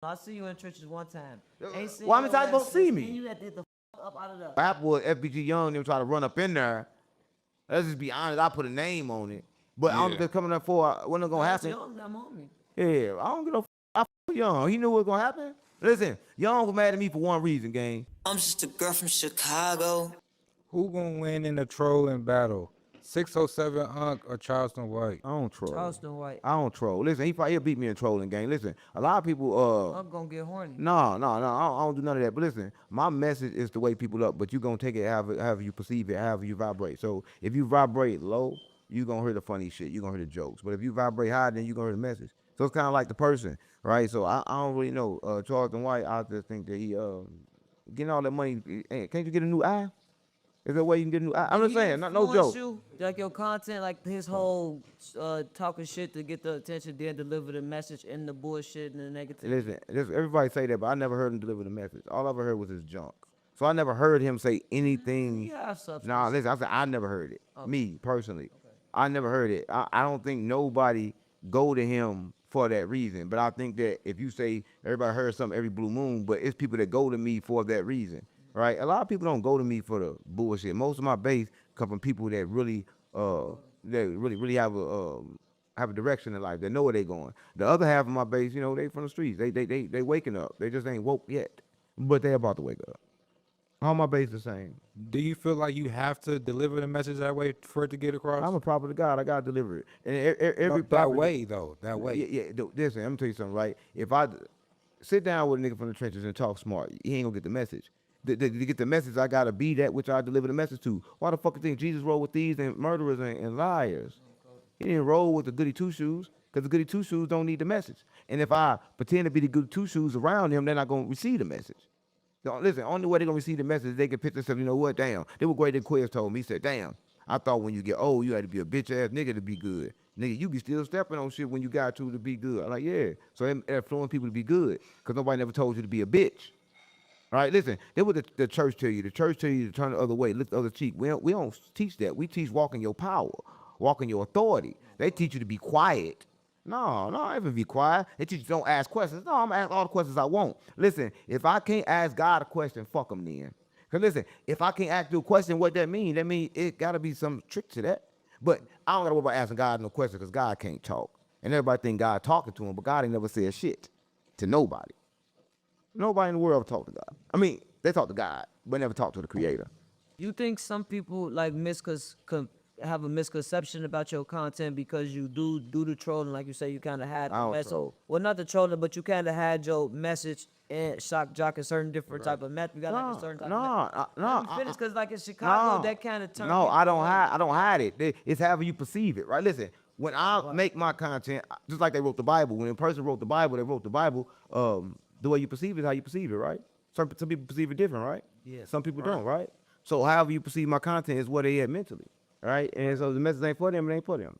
I see you in churches one time. Why many times you gonna see And me? you had to get the up out of there. Apple FBG Young, them try to run up in there. Let's just be honest. I put a name on it, but I don't know if they're coming up for when it's gonna happen. Young, I'm on me. Yeah, I don't get no. I f- Young. He knew what was gonna happen. Listen, Young was mad at me for one reason, gang. I'm just a girl from Chicago. Who gonna win in the trolling battle? 607 Unc or Charleston White? I don't troll. Charleston White. I don't troll. Listen, he'll beat me in trolling game. Listen, a lot of people I'm gonna get horny. no, I don't do none of that. But listen, my message is to wake people up, but you gonna take it however you perceive it, however you vibrate. So if you vibrate low, you gonna hear the funny shit, you gonna hear the jokes. But if you vibrate high, then you gonna hear the message. So it's kind of like the person, right? So I don't really know. Charleston White, I just think that he getting all that money. Hey, can't you get a new eye? Is there a way you can get a new eye? I'm just saying, no joke. You, like your content, like his whole talking shit to get the attention, then deliver the message in the bullshit and the negative. Listen, everybody say that, but I never heard him deliver the message. All I ever heard was his junk. So I never heard him say anything. Yeah, substance. Nah, listen, I said I never heard it. Me personally, I never heard it. I don't think nobody go to him for that reason. But I think that if you say everybody heard something every blue moon, but it's people that go to me for that reason, right? A lot of people don't go to me for the bullshit. Most of my base come from people that really have a direction in life. They know where they going. The other half of my base, you know, they from the streets. They waking up. They just ain't woke yet, but they about to wake up. All my base the same. Do you feel like you have to deliver the message that way for it to get across? I'm a prophet of God. I gotta deliver it. And every that way though. That way. Yeah. Listen, I'm gonna tell you something, right? If I sit down with a nigga from the trenches and talk smart, he ain't gonna get the message. To get the message, I gotta be that which I deliver the message to. Why the fuck you think Jesus rolled with thieves and murderers and liars? He didn't roll with the goody two shoes, because the goody two shoes don't need the message. And if I pretend to be the goody two shoes around him, they're not gonna receive the message. So listen, only way they're gonna receive the message is they can picture themselves, you know what, damn. They were great. Quiz told me, he said, damn, I thought when you get old, you had to be a bitch ass nigga to be good. Nigga, you be still stepping on shit when you got to be good. I'm like, yeah. So they're influencing people to be good, because nobody never told you to be a bitch. Right, listen, that's what the church tell you. The church tell you to turn the other way, lift the other cheek. We don't teach that. We teach walking your power, walking your authority. They teach you to be quiet. No, I even be quiet. They teach you don't ask questions. No, I'm gonna ask all the questions I want. Listen, if I can't ask God a question, fuck him then. Because listen, if I can't ask you a question, what that mean? That mean it gotta be some trick to that. But I don't gotta worry about asking God no question, because God can't talk. And everybody think God talking to him, but God ain't never said shit to nobody. Nobody in the world talk to God. I mean, they talk to God, but never talk to the Creator. You think some people like have a misconception about your content because you do the trolling, like you say, you kind of had the message. Well, not the trolling, but you kind of had your message and shock jock a certain different type of method. You got like a certain type of method. Finish, because like in Chicago, that kind of turn. No, I don't hide it. It's however you perceive it, right? Listen, when I make my content, just like they wrote the Bible. When a person wrote the Bible, they wrote the Bible. The way you perceive it is how you perceive it, right? Some people perceive it different, right? Yeah. Some people don't, right? So however you perceive my content is what they at mentally, right? And so the message ain't for them, it ain't for them.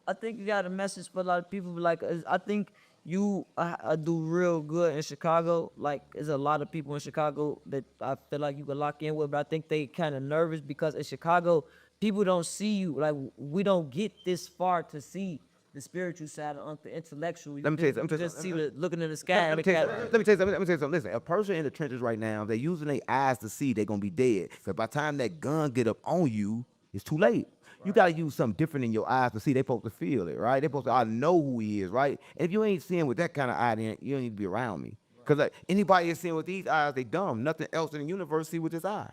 I think you got a message for a lot of people. Like, I think you do real good in Chicago. Like, there's a lot of people in Chicago that I feel like you can lock in with, but I think they kind of nervous because in Chicago, people don't see you. Like, we don't get this far to see the spiritual side of the intellectual. Let me tell you something. Just see looking in the sky. Let me tell you something. Listen, a person in the trenches right now, they're using their eyes to see they're gonna be dead. So by the time that gun get up on you, it's too late. Right. You gotta use something different in your eyes to see. They supposed to feel it, right? They supposed to know who he is, right? And if you ain't seeing with that kind of eye, then you don't need to be around me. Cause like anybody is seeing with these eyes, they dumb. Nothing else in the universe see with this eye.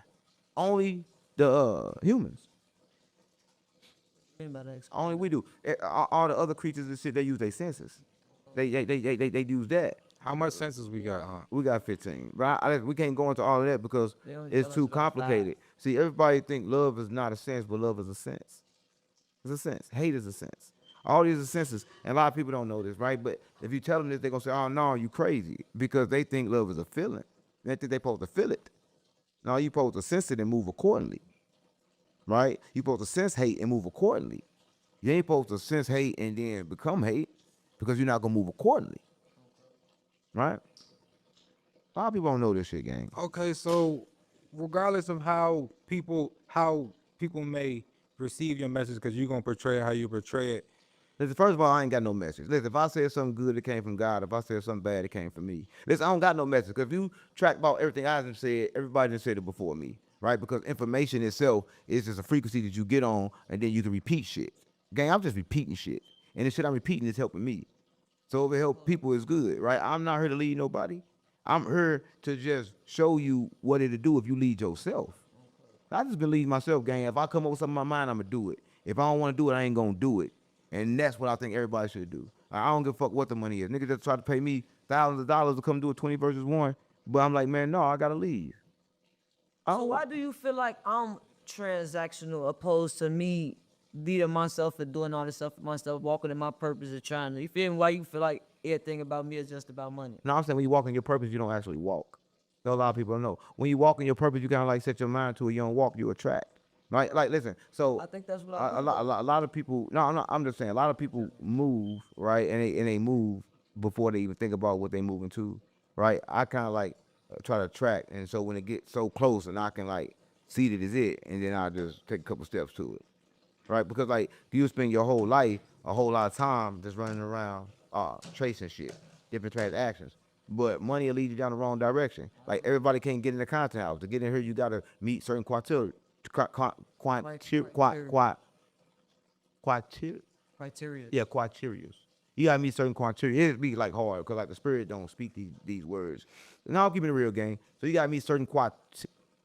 Only the humans. Only we do. All the other creatures and shit, they use their senses. They use that. How much senses we got, We got 15. Right? We can't go into all of that because it's too complicated. See, everybody think love is not a sense, but love is a sense. It's a sense. Hate is a sense. All these are senses, and a lot of people don't know this, right? But if you tell them this, they're gonna say, "Oh no, you crazy," because they think love is a feeling. They think they supposed to feel it. No, you supposed to sense it and move accordingly. Right? You supposed to sense hate and move accordingly. You ain't supposed to sense hate and then become hate, because you're not gonna move accordingly. Right? A lot of people don't know this shit, gang. Okay, so regardless of how people may receive your message, because you're gonna portray it how you portray it, Listen, first of all, I ain't got no message. Listen, if I said something good, it came from God. If I said something bad, it came from me. Listen, I don't got no message. Because if you track about everything I done said, everybody done said it before me, right? Because information itself is just a frequency that you get on, and then you can repeat shit. Gang, I'm just repeating shit. And the shit I'm repeating is helping me. So if it help people, is good, right? I'm not here to lead nobody. I'm here to just show you what it'll do if you lead yourself. I just been leading myself, gang. If I come up with something in my mind, I'm gonna do it. If I don't want to do it, I ain't gonna do it. And that's what I think everybody should do. I don't give a fuck what the money is. Niggas just try to pay me thousands of dollars to come do a 20 versus 1. But I'm like, man, no, I gotta leave. So why do you feel like I'm transactional opposed to me leading myself and doing all this stuff for myself, walking in my purpose and trying to, you feel me? Why you feel like everything about me is just about money? No, I'm saying when you walk in your purpose, you don't actually walk. So a lot of people don't know. When you walk in your purpose, you kind of like set your mind to it. You don't walk, you attract. Right? Like, listen. So I think that's what I a lot of people. No, I'm just saying. A lot of people move right, and they move before they even think about what they moving to. Right? I kind of like try to attract, and so when it gets so close, and I can like see that it's it, and then I just take a couple steps to it. Right? Because like you spend your whole life, a whole lot of time just running around, tracing shit, different transactions. But money will lead you down the wrong direction. Like everybody can't get in the content house. To get in here, you gotta meet certain criteria. criteria. Yeah, criterias. You gotta meet certain criteria. It'd be like hard because like the spirit don't speak these words. Now I'm keeping it real, gang. So you gotta meet certain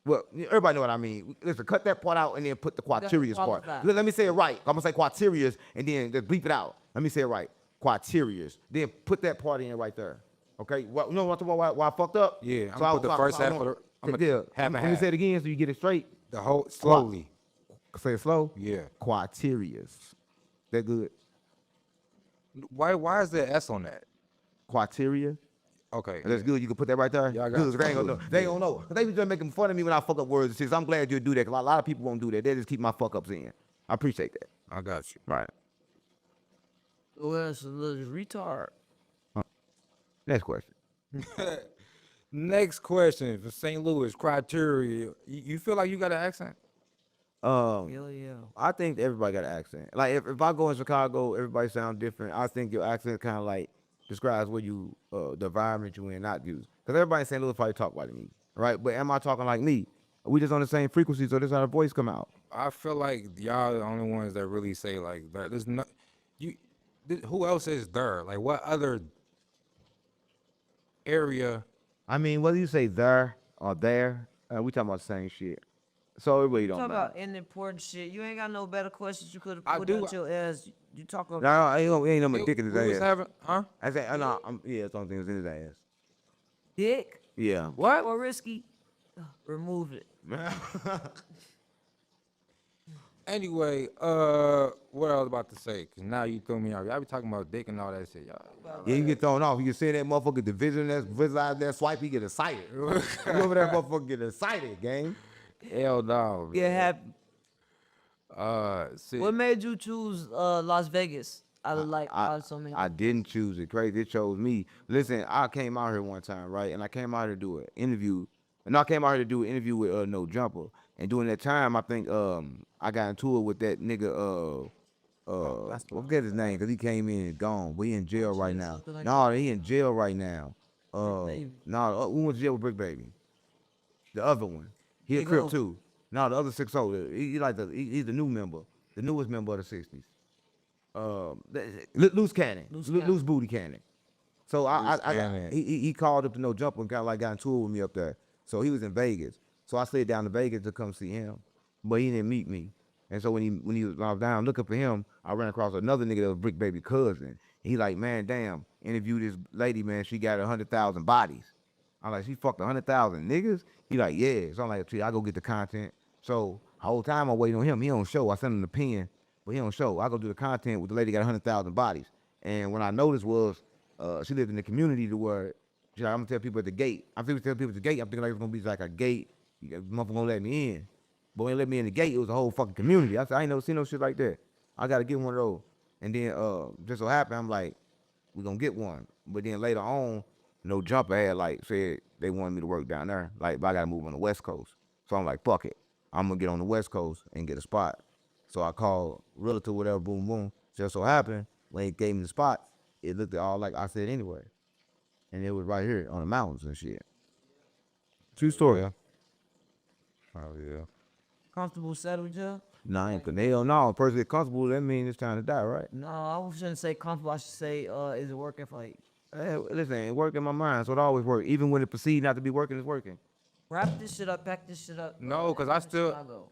well, everybody know what I mean. Listen, cut that part out and then put the criterias part. qualify. Let me say it right. I'm gonna say criterias and then just bleep it out. Let me say it right. Criterias. Then put that part in right there. Okay. Well, you know what I'm talking about? Why I fucked up? Yeah, I'm gonna put the first half of the. I'm gonna Yeah. half and Let me half. say it again so you get it straight. The whole slowly. Say it slow. Yeah. Criterias. That good? Why is there S on that? Criteria. Okay. That's good. You can put that right there. Yeah, I got Good. you. They ain't gonna know. They ain't gonna know. 'Cause they be just making fun of me when I fuck up words and shit. So I'm glad you do that. Because a lot of people won't do that. They just keep my fuck ups in. I appreciate that. I got you. Right. Well, it's a little retard. Next question. Next question for St. Louis criteria. You feel like you got an accent? Um, Hell yeah. I think everybody got an accent. Like if I go in Chicago, everybody sound different. I think your accent kind of like describes what you the environment you in, not you. Because everybody in St. Louis probably talk like me, right? But am I talking like me? We just on the same frequency, so this how the voice come out. I feel like y'all the only ones that really say like that. There's no you. Who else is there? Like what other area? I mean, whether you say there or there, we talking about the same shit. So it really don't Talk matter. about important shit. You ain't got no better questions you could have I put do. out your ass. You talk about No, ain't no more dick in his We was ass. having, huh? I say, no, yeah, it's the only thing that's in his ass. dick Yeah. What? or risky. Remove it. Anyway, what I was about to say, cause now you threw me off. Y'all be talking about dick and all that shit, y'all. Yeah, you get thrown off. You can see that motherfucker visualize that swipe, he get excited. You over there, motherfucker get excited, gang. Hell no. Yeah, happy. See, What made you choose Las Vegas? Out of so many. I didn't choose it. Crazy, it chose me. Listen, I came out here one time, right? And I came out here to do an interview. And I came out here to do an interview with No Jumper. And during that time, I think I got into it with that nigga I forget his name because he came in and gone. But he in jail right now. something like No, he in jail right now. Baby. No, we went to jail with Brick Baby. The other one. He a Big Crip O. too. No, the other 6'0". He like he's the new member. The newest member of the 60s. Loose cannon. Loose booty cannon. So cannon. he called up to No Jumper and kind of like got into it with me up there. So he was in Vegas. So I slid down to Vegas to come see him, but he didn't meet me. And so when I was down looking for him, I ran across another nigga that was Brick Baby cousin. He like, man, damn, interview this lady, man. She got 100,000 bodies. I'm like, she fucked 100,000 niggas? He like, yeah. So I'm like, I go get the content. So the whole time I'm waiting on him. He don't show. I send him the pen, but he don't show. I go do the content with the lady got 100,000 bodies. And what I noticed was she lived in the community to where she's like, I'm gonna tell people at the gate. I'm thinking tell people at the gate. I'm thinking like it's gonna be like a gate. Motherfucker gonna let me in. But when they let me in the gate, it was a whole fucking community. I said, I ain't never seen no shit like that. I gotta get one of those. And then just so happened, I'm like, we gonna get one. But then later on, No Jumper had like said they wanted me to work down there. Like, but I gotta move on the West Coast. So I'm like, fuck it. I'm gonna get on the West Coast and get a spot. So I called realtor, whatever, boom, boom. Just so happened, when he gave me the spot, it looked all like I said anyway. And it was right here on the mountains and shit. True story. Yeah. Oh yeah. Comfortable, settled, yeah? Nah, I ain't hell no. A person get comfortable, that means it's time to die, right? No, I shouldn't say comfortable. I should say, is it working for you? Hey, listen, it work in my mind, so it always work. Even when it perceived not to be working, it's working. Wrap this shit up, pack this shit up. No, 'cause I still- Chicago.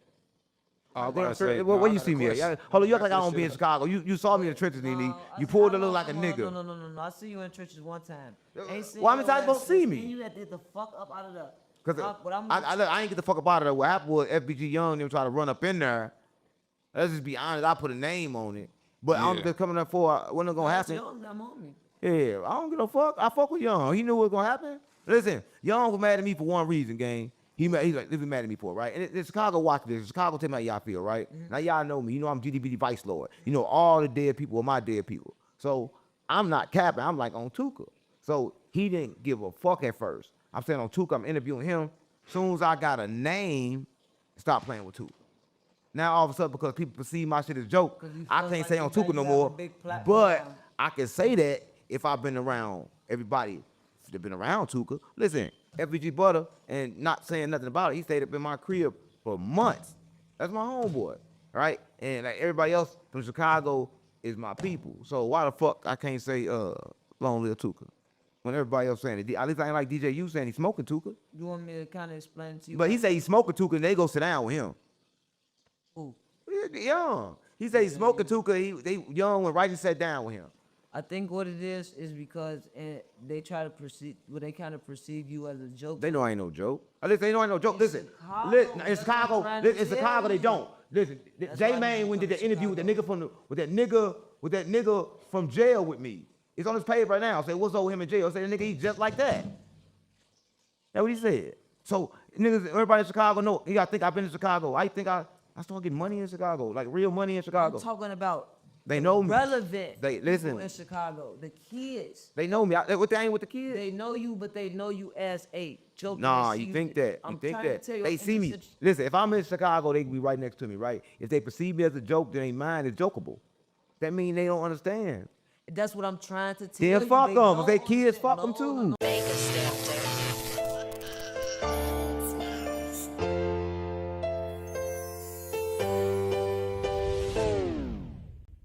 I was Where, about to say, where nah, I you got a see me at? question. Hold on, you act like I Wrap don't this be in shit Chicago. You saw me in the trenches, Nene. No, You I pulled see- a little like a no, nigga. No. I see you in churches one time. Ain't seen Well, how many your times you ass supposed to see since. me? And you had to get the fuck up out of there. Cause But I'm I ain't get the fuck up out of there. What happened was FBG Young them try to run up in there. Let's just be honest. I put a name on it, but I'm Yeah. just coming up for when it's gonna happen. Young, I'm on me. Yeah, I don't give a fuck. I fuck with Young. He knew what was gonna happen. Listen, Young was mad at me for one reason, gang. He's like, this is mad at me for, right? And Chicago watch this. Chicago tell me how y'all feel, right? Now y'all know me. You know I'm GDBD Vice Lord. You know all the dead people are my dead people. So I'm not capping. I'm like on Tooka. So he didn't give a fuck at first. I'm saying on Tooka, I'm interviewing him. Soon as I got a name, stop playing with Tooka. Now all of a sudden, because people perceive my shit as a joke, 'Cause you I feel can't like say you on got- Tooka you no have a more. big platform But now. I can say that if I've been around everybody that been around Tooka. Listen, FBG Butter, and not saying nothing about it, he stayed up in my crib for months. That's my homeboy, right? And like everybody else from Chicago is my people. So why the fuck I can't say long live Tooka? When everybody else saying it. At least I ain't like DJ you saying he's smoking Tooka. You want me to kind of explain to you? But he say he's smoking Tooka and they go sit down with him. Who? Young. He say he's smoking Tooka. They Young when Righteous sat down with him. I think what it is because they try to perceive, well, they kind of perceive you as a joke. They know I ain't no joke. Listen, they know I ain't no joke. Listen, Chicago, listen, in that's what I'm Chicago, trying to in Chicago tell they you. don't. Listen, That's J why Man you when did from that interview with that Chicago. nigga from with that nigga from jail with me. It's on his page right now. Say what's over him in jail. Say the nigga he just like that. That's what he said. So niggas, everybody in Chicago know. You gotta think I've been in Chicago. I think I started getting money in Chicago, like real money in Chicago. I'm talking about They the know me. relevant They- listen. people in Chicago, the kids. They know me. What they ain't with the kids? They know you, but they know you as a joke. Nah, They see you think that. I'm You think trying to that. tell you, They I'm see in me. a situ- Listen, if I'm in Chicago, they can be right next to me, right? If they perceive me as a joke, then they mind is jokeable. That mean they don't understand. That's what I'm trying to tell Then you. fuck They them. If don't they kids, understand. fuck them No, no, too.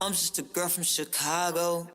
I'm just a girl from Chicago.